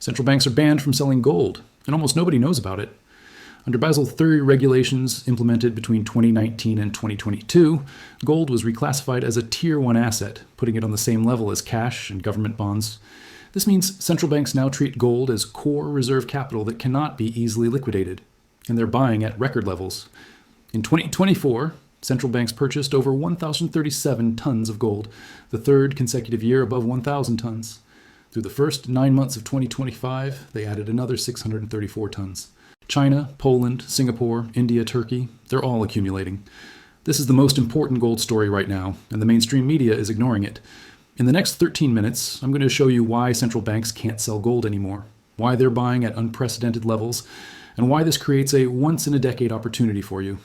Central banks are banned from selling gold, and almost nobody knows about it. Under Basel III regulations implemented between 2019 and 2022, gold was reclassified as a Tier 1 asset, putting it on the same level as cash and government bonds. This means central banks now treat gold as core reserve capital that cannot be easily liquidated, and they're buying at record levels. In 2024, central banks purchased over 1,037 tons of gold, the third consecutive year above 1,000 tons. Through the first 9 months of 2025, they added another 634 tons. China, Poland, Singapore, India, Turkey, they're all accumulating. This is the most important gold story right now, and the mainstream media is ignoring it. In the next 13 minutes, I'm going to show you why central banks can't sell gold anymore, why they're buying at unprecedented levels, and why this creates a once-in-a-decade opportunity for you.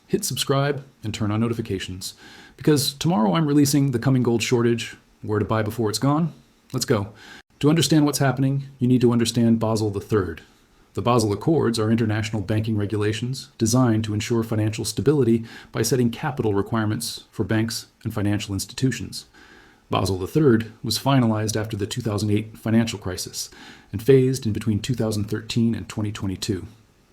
Hit subscribe and turn on notifications, because tomorrow I'm releasing the coming gold shortage, where to buy before it's gone. Let's go. To understand what's happening, you need to understand Basel III. The Basel Accords are international banking regulations designed to ensure financial stability by setting capital requirements for banks and financial institutions. Basel III was finalized after the 2008 financial crisis and phased in between 2013 and 2022.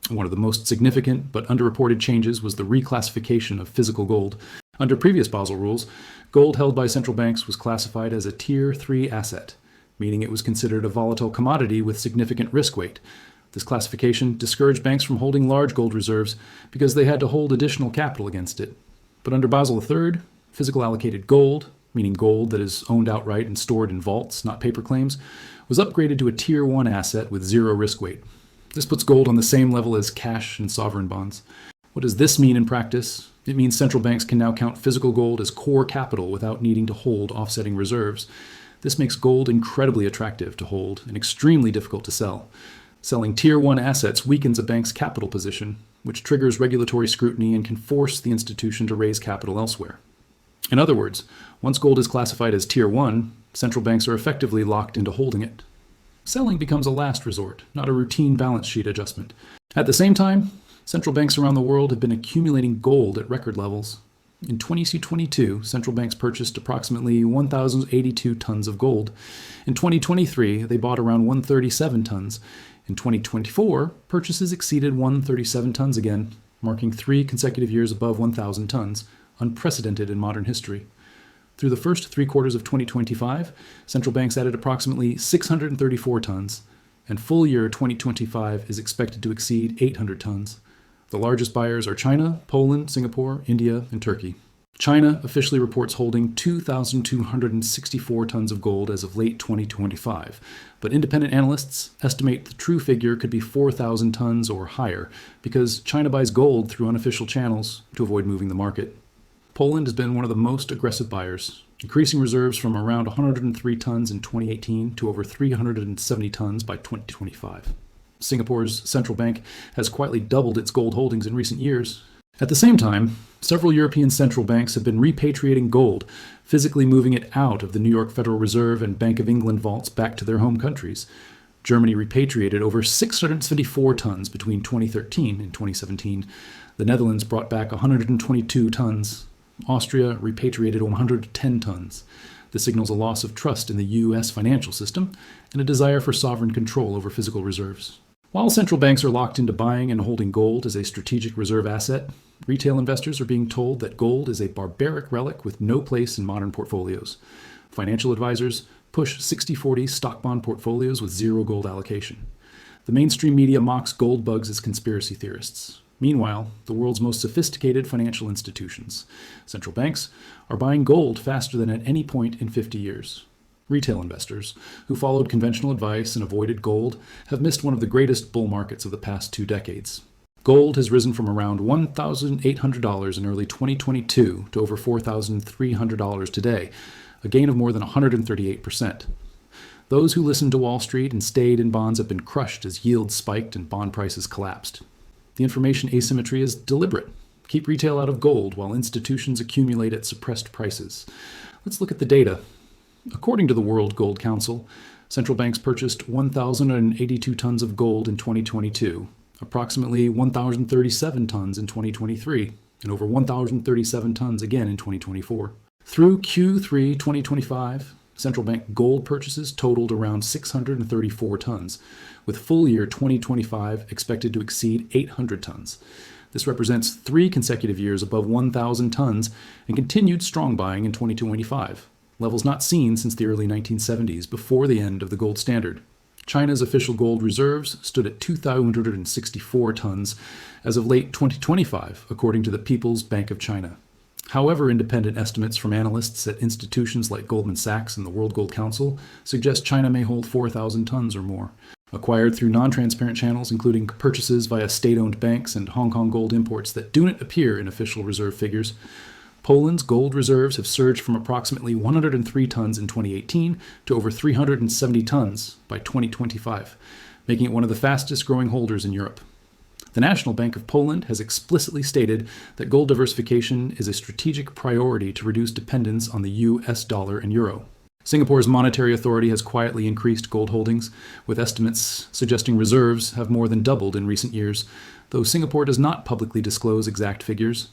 One of the most significant but underreported changes was the reclassification of physical gold. Under previous Basel rules, gold held by central banks was classified as a Tier 3 asset, meaning it was considered a volatile commodity with significant risk weight. This classification discouraged banks from holding large gold reserves because they had to hold additional capital against it. But under Basel III, physical allocated gold, meaning gold that is owned outright and stored in vaults, not paper claims, was upgraded to a Tier 1 asset with zero risk weight. This puts gold on the same level as cash and sovereign bonds. What does this mean in practice? It means central banks can now count physical gold as core capital without needing to hold offsetting reserves. This makes gold incredibly attractive to hold and extremely difficult to sell. Selling Tier 1 assets weakens a bank's capital position, which triggers regulatory scrutiny and can force the institution to raise capital elsewhere. In other words, once gold is classified as Tier 1, central banks are effectively locked into holding it. Selling becomes a last resort, not a routine balance sheet adjustment. At the same time, central banks around the world have been accumulating gold at record levels. In 2022, central banks purchased approximately 1,082 tons of gold. In 2023, they bought around 137 tons. In 2024, purchases exceeded 137 tons again, marking 3 consecutive years above 1,000 tons, unprecedented in modern history. Through the first 3 quarters of 2025, central banks added approximately 634 tons, and full year 2025 is expected to exceed 800 tons. The largest buyers are China, Poland, Singapore, India, and Turkey. China officially reports holding 2,264 tons of gold as of late 2025, but independent analysts estimate the true figure could be 4,000 tons or higher because China buys gold through unofficial channels to avoid moving the market. Poland has been one of the most aggressive buyers, increasing reserves from around 103 tons in 2018 to over 370 tons by 2025. Singapore's central bank has quietly doubled its gold holdings in recent years. At the same time, several European central banks have been repatriating gold, physically moving it out of the New York Federal Reserve and Bank of England vaults back to their home countries. Germany repatriated over 674 tons between 2013 and 2017. The Netherlands brought back 122 tons. Austria repatriated 110 tons. This signals a loss of trust in the U.S. financial system and a desire for sovereign control over physical reserves. While central banks are locked into buying and holding gold as a strategic reserve asset, retail investors are being told that gold is a barbaric relic with no place in modern portfolios. Financial advisors push 60-40 stock bond portfolios with zero gold allocation. The mainstream media mocks gold bugs as conspiracy theorists. Meanwhile, the world's most sophisticated financial institutions, central banks, are buying gold faster than at any point in 50 years. Retail investors, who followed conventional advice and avoided gold, have missed one of the greatest bull markets of the past 2 decades. Gold has risen from around $1,800 in early 2022 to over $4,300 today, a gain of more than 138%. Those who listened to Wall Street and stayed in bonds have been crushed as yields spiked and bond prices collapsed. The information asymmetry is deliberate. Keep retail out of gold while institutions accumulate at suppressed prices. Let's look at the data. According to the World Gold Council, central banks purchased 1,082 tons of gold in 2022, approximately 1,037 tons in 2023, and over 1,037 tons again in 2024. Through Q3 2025, Central bank gold purchases totaled around 634 tons, with full year 2025 expected to exceed 800 tons. This represents 3 consecutive years above 1,000 tons and continued strong buying in 2025, levels not seen since the early 1970s, before the end of the gold standard. China's official gold reserves stood at 2,264 tons as of late 2025, according to the People's Bank of China. However, independent estimates from analysts at institutions like Goldman Sachs and the World Gold Council suggest China may hold 4,000 tons or more. Acquired through non-transparent channels, including purchases via state-owned banks and Hong Kong gold imports that do not appear in official reserve figures, Poland's gold reserves have surged from approximately 103 tons in 2018 to over 370 tons by 2025, making it one of the fastest-growing holders in Europe. The National Bank of Poland has explicitly stated that gold diversification is a strategic priority to reduce dependence on the US dollar and euro. Singapore's monetary authority has quietly increased gold holdings, with estimates suggesting reserves have more than doubled in recent years, though Singapore does not publicly disclose exact figures.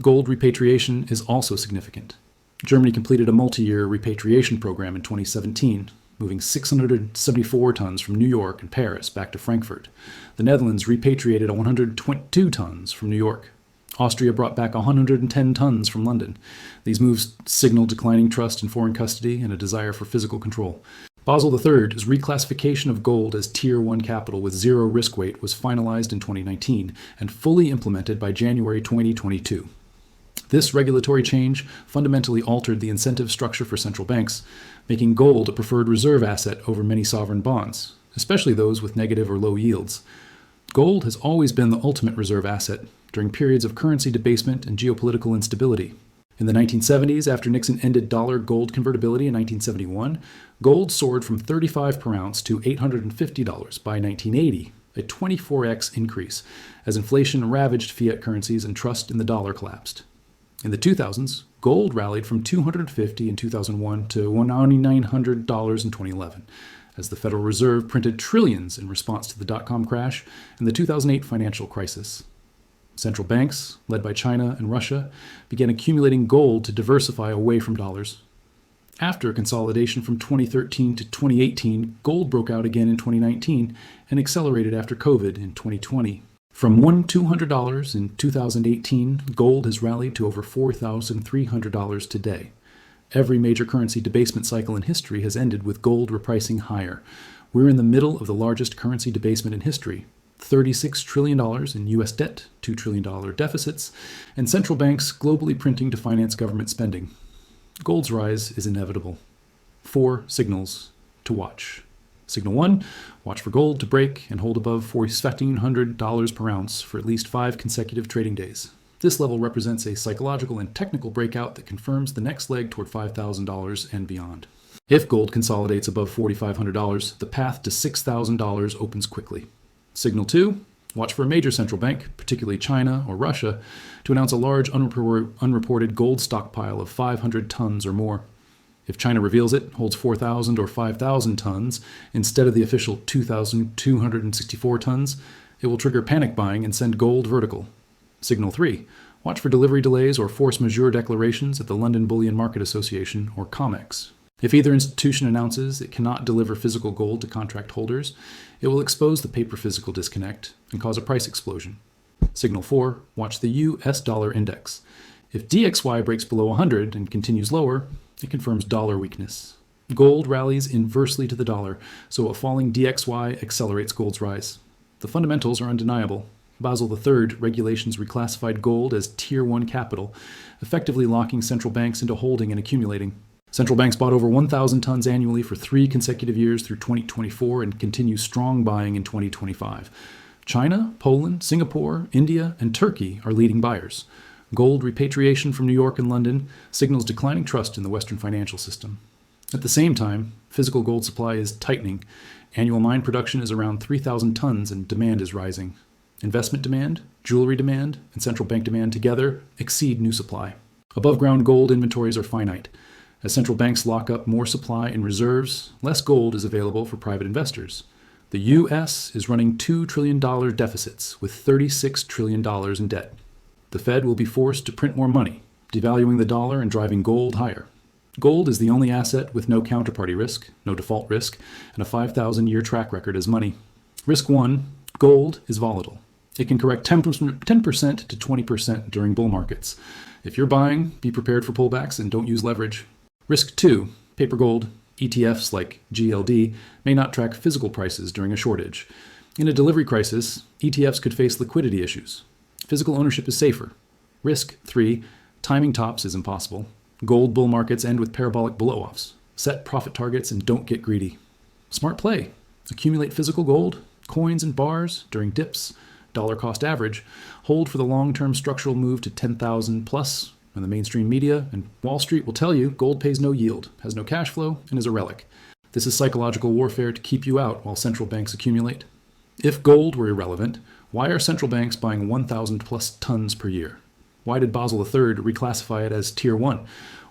Gold repatriation is also significant. Germany completed a multi-year repatriation program in 2017, moving 674 tons from New York and Paris back to Frankfurt. The Netherlands repatriated 122 tons from New York. Austria brought back 110 tons from London. These moves signal declining trust in foreign custody and a desire for physical control. Basel III's reclassification of gold as Tier 1 capital with zero risk weight was finalized in 2019 and fully implemented by January 2022. This regulatory change fundamentally altered the incentive structure for central banks, making gold a preferred reserve asset over many sovereign bonds, especially those with negative or low yields. Gold has always been the ultimate reserve asset during periods of currency debasement and geopolitical instability. In the 1970s, after Nixon ended dollar-gold convertibility in 1971, gold soared from $35 per ounce to $850 by 1980, a 24x increase, as inflation ravaged fiat currencies and trust in the dollar collapsed. In the 2000s, gold rallied from $250 in 2001 to $900 in 2011, as the Federal Reserve printed trillions in response to the dot-com crash and the 2008 financial crisis. Central banks, led by China and Russia, began accumulating gold to diversify away from dollars. After consolidation from 2013 to 2018, gold broke out again in 2019 and accelerated after COVID in 2020. From $200 in 2018, gold has rallied to over $4,300 today. Every major currency debasement cycle in history has ended with gold repricing higher. We're in the middle of the largest currency debasement in history. $36 trillion in U.S. debt, $2 trillion deficits, and central banks globally printing to finance government spending. Gold's rise is inevitable. 4 signals to watch. Signal 1, watch for gold to break and hold above $1,400 per ounce for at least 5 consecutive trading days. This level represents a psychological and technical breakout that confirms the next leg toward $5,000 and beyond. If gold consolidates above $4,500, the path to $6,000 opens quickly. Signal 2, watch for a major central bank, particularly China or Russia, to announce a large unreported gold stockpile of 500 tons or more. If China reveals it holds 4,000 or 5,000 tons instead of the official 2,264 tons, it will trigger panic buying and send gold vertical. Signal 3, watch for delivery delays or force majeure declarations at the London Bullion Market Association, or COMEX. If either institution announces it cannot deliver physical gold to contract holders, it will expose the paper-physical disconnect and cause a price explosion. Signal 4, watch the US dollar index. If DXY breaks below 100 and continues lower, it confirms dollar weakness. Gold rallies inversely to the dollar, so a falling DXY accelerates gold's rise. The fundamentals are undeniable. Basel III regulations reclassified gold as Tier 1 capital, effectively locking central banks into holding and accumulating. Central banks bought over 1,000 tons annually for 3 consecutive years through 2024 and continue strong buying in 2025. China, Poland, Singapore, India, and Turkey are leading buyers. Gold repatriation from New York and London signals declining trust in the Western financial system. At the same time, physical gold supply is tightening. Annual mine production is around 3,000 tons and demand is rising. Investment demand, jewelry demand, and central bank demand together exceed new supply. Above-ground gold inventories are finite. As central banks lock up more supply in reserves, less gold is available for private investors. The U.S. is running $2 trillion deficits with $36 trillion in debt. The Fed will be forced to print more money, devaluing the dollar and driving gold higher. Gold is the only asset with no counterparty risk, no default risk, and a 5,000-year track record as money. Risk 1, gold is volatile. It can correct 10% to 20% during bull markets. If you're buying, be prepared for pullbacks and don't use leverage. Risk 2, paper gold, ETFs like GLD may not track physical prices during a shortage. In a delivery crisis, ETFs could face liquidity issues. Physical ownership is safer. Risk 3, timing tops is impossible. Gold bull markets end with parabolic blow-offs. Set profit targets and don't get greedy. Smart play. Accumulate physical gold, coins and bars during dips, dollar cost average. Hold for the long-term structural move to 10,000 plus. And the mainstream media and Wall Street will tell you gold pays no yield, has no cash flow, and is a relic. This is psychological warfare to keep you out while central banks accumulate. If gold were irrelevant, why are central banks buying 1,000 plus tons per year? Why did Basel III reclassify it as Tier 1?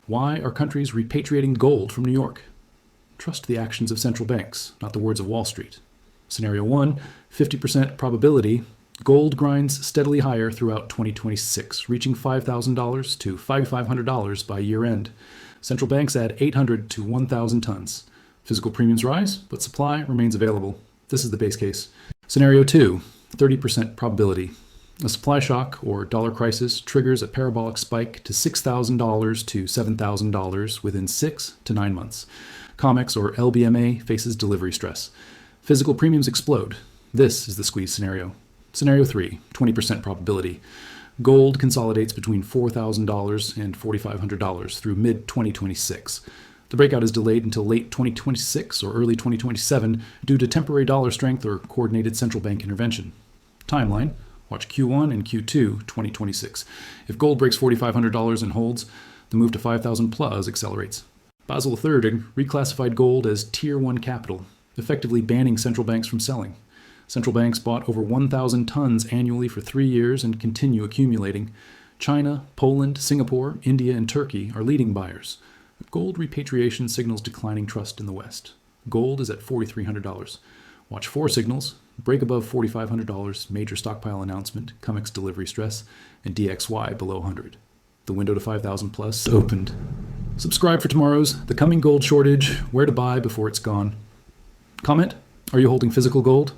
Why are countries repatriating gold from New York? Trust the actions of central banks, not the words of Wall Street. Scenario 1, 50% probability. Gold grinds steadily higher throughout 2026, reaching $5,000 to $5,500 by year end. Central banks add 800 to 1,000 tons. Physical premiums rise, but supply remains available. This is the base case. Scenario 2, 30% probability. A supply shock or dollar crisis triggers a parabolic spike to $6,000 to $7,000 within 6 to 9 months. COMEX or LBMA faces delivery stress. Physical premiums explode. This is the squeeze scenario. Scenario 3, 20% probability. Gold consolidates between $4,000 and $4,500 through mid-2026. The breakout is delayed until late 2026 or early 2027 due to temporary dollar strength or coordinated central bank intervention. Timeline, watch Q1 and Q2 2026. If gold breaks $4,500 and holds, the move to 5,000 plus accelerates. Basel III reclassified gold as Tier 1 capital, effectively banning central banks from selling. Central banks bought over 1,000 tons annually for 3 years and continue accumulating. China, Poland, Singapore, India, and Turkey are leading buyers. Gold repatriation signals declining trust in the West. Gold is at $4,300. Watch 4 signals: break above $4,500, major stockpile announcement, COMEX delivery stress, and DXY below 100. The window to 5,000 plus opened. Subscribe for tomorrow's The Coming Gold Shortage, where to buy before it's gone. Comment: are you holding physical gold?